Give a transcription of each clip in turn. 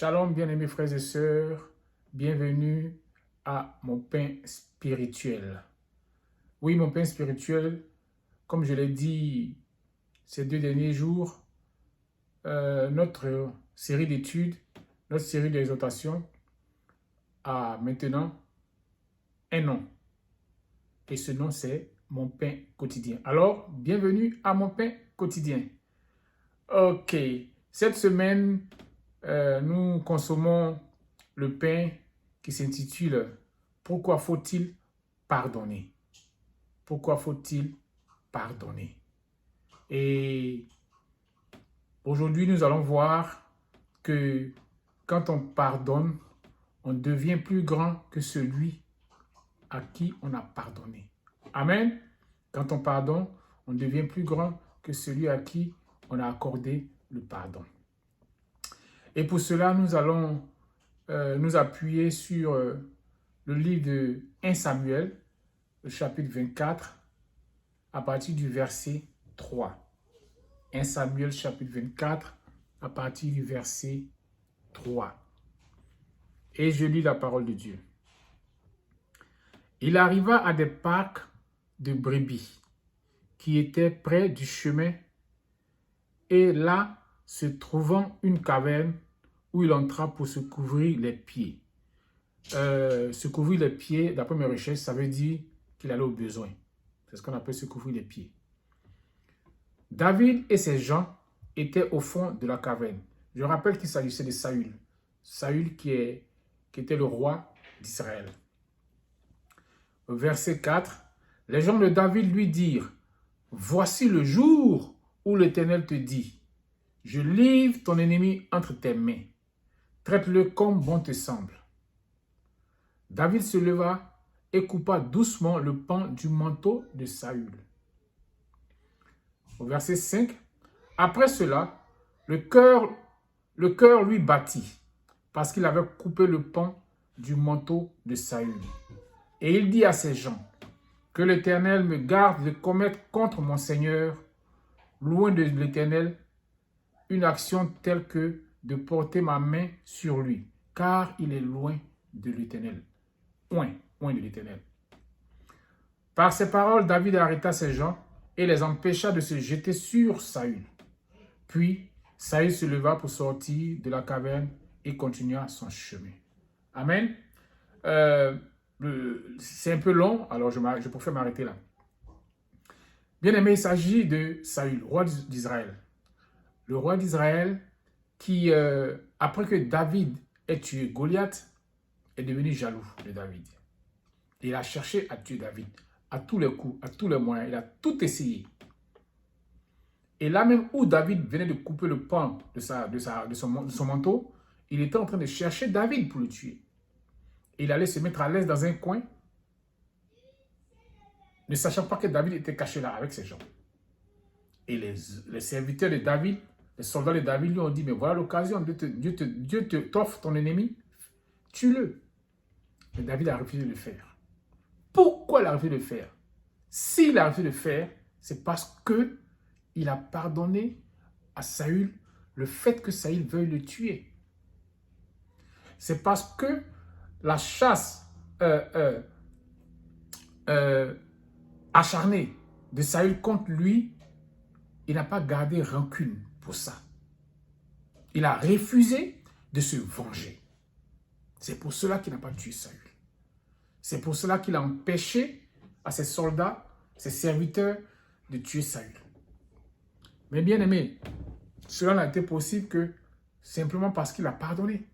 Shalom, bien-aimés frères et sœurs, bienvenue à mon pain spirituel. Oui, mon pain spirituel, comme je l'ai dit ces 2 derniers jours, notre série d'études, notre série d'exhortations a maintenant un nom. Et ce nom, c'est mon pain quotidien. Alors, bienvenue à mon pain quotidien. Ok, cette semaine, nous consommons le pain qui s'intitule « Pourquoi faut-il pardonner ?» Pourquoi faut-il pardonner? Et aujourd'hui, nous allons voir que quand on pardonne, on devient plus grand que celui à qui on a pardonné. Amen. Quand on pardonne, on devient plus grand que celui à qui on a accordé le pardon. Et pour cela, nous allons nous appuyer sur le livre de 1 Samuel, le chapitre 24, à partir du verset 3. 1 Samuel, chapitre 24, à partir du verset 3. Et je lis la parole de Dieu. Il arriva à des parcs de brebis qui étaient près du chemin, et là, se trouvant une caverne où il entra pour se couvrir les pieds. Se couvrir les pieds, d'après mes recherches, ça veut dire qu'il allait au besoin. C'est ce qu'on appelle se couvrir les pieds. David et ses gens étaient au fond de la caverne. Je rappelle qu'il s'agissait de Saül. Saül qui était le roi d'Israël. Verset 4. Les gens de David lui dirent: voici le jour où l'Éternel te dit: je livre ton ennemi entre tes mains. Traite-le comme bon te semble. David se leva et coupa doucement le pan du manteau de Saül. Au verset 5, après cela, le cœur lui battit, parce qu'il avait coupé le pan du manteau de Saül. Et il dit à ses gens: que l'Éternel me garde de commettre contre mon Seigneur, loin de l'Éternel, une action telle que de porter ma main sur lui, car il est loin de l'Éternel. Loin de l'Éternel. Par ces paroles, David arrêta ses gens et les empêcha de se jeter sur Saül. Puis, Saül se leva pour sortir de la caverne et continua son chemin. Amen. C'est un peu long, alors je préfère m'arrêter là. Bien aimé, il s'agit de Saül, roi d'Israël. Le roi d'Israël qui, après que David ait tué Goliath, est devenu jaloux de David. Il a cherché à tuer David à tous les coups, à tous les moyens. Il a tout essayé. Et là même où David venait de couper le pan de son manteau, il était en train de chercher David pour le tuer. Et il allait se mettre à l'aise dans un coin, ne sachant pas que David était caché là avec ses gens. Et les serviteurs de David, les soldats de David lui ont dit: mais voilà l'occasion, Dieu t'offre ton ennemi, tue-le. Mais David a refusé de le faire. Pourquoi il a refusé de le faire? S'il a refusé de le faire, c'est parce qu'il a pardonné à Saül le fait que Saül veuille le tuer. C'est parce que la chasse acharnée de Saül contre lui, il n'a pas gardé rancune pour ça. Il a refusé de se venger. C'est pour cela qu'il n'a pas tué Saül. C'est pour cela qu'il a empêché à ses soldats, ses serviteurs, de tuer Saül. Mais bien aimé, cela n'a été possible que simplement parce qu'il a pardonné.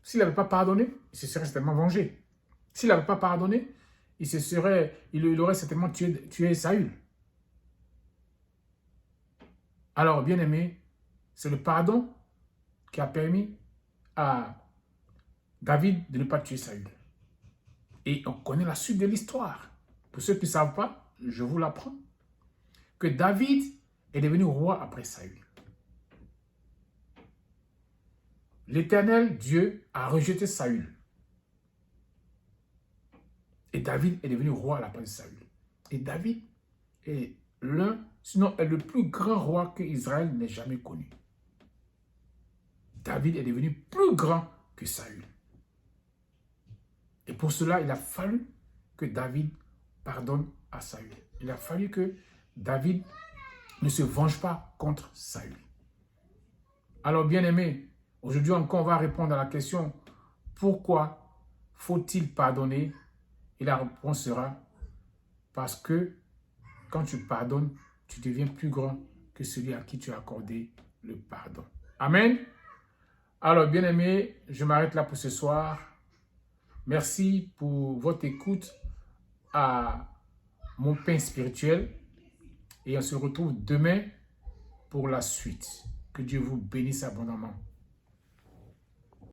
S'il n'avait pas pardonné, il se serait certainement vengé. S'il n'avait pas pardonné, il aurait certainement tué Saül. Alors, bien aimé, c'est le pardon qui a permis à David de ne pas tuer Saül. Et on connaît la suite de l'histoire. Pour ceux qui ne savent pas, je vous l'apprends. Que David est devenu roi après Saül. L'Éternel, Dieu, a rejeté Saül. Et David est devenu roi à la place de Saül. Et David est sinon est le plus grand roi que Israël n'ait jamais connu. David est devenu plus grand que Saül. Et pour cela, il a fallu que David pardonne à Saül. Il a fallu que David ne se venge pas contre Saül. Alors, bien-aimés, aujourd'hui encore, on va répondre à la question « Pourquoi faut-il pardonner ?» Et la réponse sera « Parce que quand tu pardonnes, tu deviens plus grand que celui à qui tu as accordé le pardon. » Amen. Alors, bien-aimés, je m'arrête là pour ce soir. Merci pour votre écoute à mon pain spirituel. Et on se retrouve demain pour la suite. Que Dieu vous bénisse abondamment.